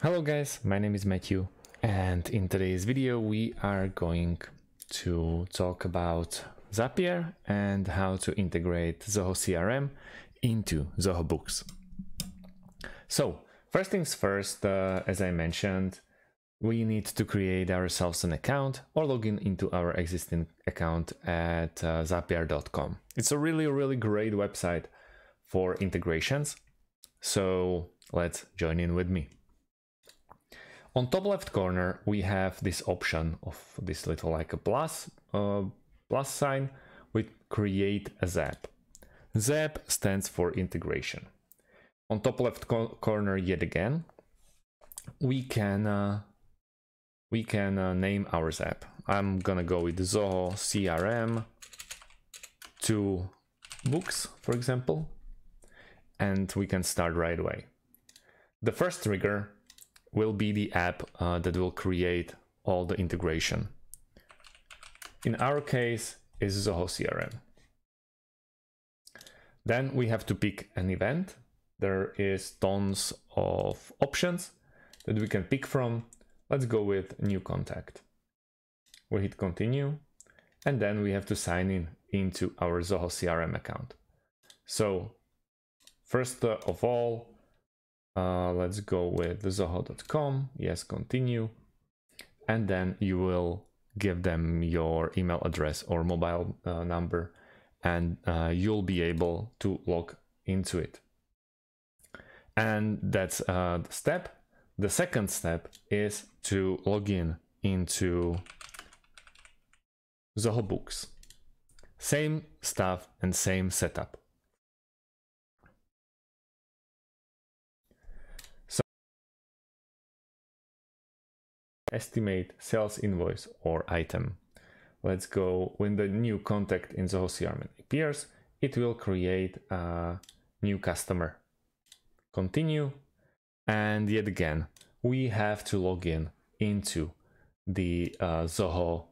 Hello guys, my name is Matthew, and in today's video we are going to talk about Zapier and how to integrate Zoho CRM into Zoho Books. So first things first, as I mentioned, we need to create ourselves an account or log in into our existing account at zapier.com. It's a really great website for integrations, so let's join in with me. On top left corner, we have this option of this little like a plus sign with create a Zap. Zap stands for integration. On top left corner yet again, we can name our Zap. I'm gonna go with Zoho CRM to Books, for example, and we can start right away. The first trigger will be the app that will create all the integration. In our case, is Zoho CRM. Then we have to pick an event. There is tons of options that we can pick from. Let's go with new contact. We hit continue, and then we have to sign in into our Zoho CRM account. So first of all, let's go with zoho.com. Yes, continue. And then you will give them your email address or mobile number, and you'll be able to log into it. And that's the step. The second step is to log in into Zoho Books. Same stuff and same setup. Estimate sales invoice or item. Let's go when the new contact in Zoho CRM appears, it will create a new customer. Continue, and yet again we have to log in into the Zoho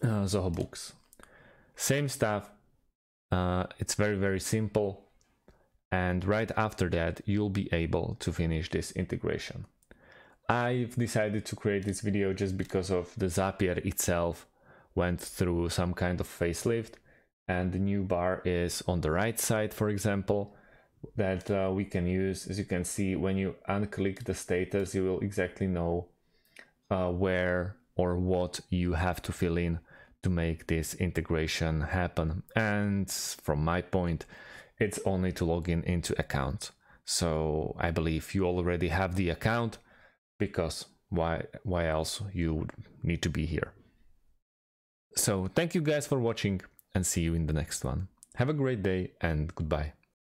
Books. Same stuff. It's very simple, and right after that you'll be able to finish this integration. I've decided to create this video just because of the Zapier itself went through some kind of facelift, and the new bar is on the right side, for example, that we can use. As you can see, when you unclick the status, you will exactly know where or what you have to fill in to make this integration happen. And from my point, it's only to log in into account. So I believe you already have the account, because why else you would need to be here. So thank you guys for watching, and see you in the next one. Have a great day and goodbye.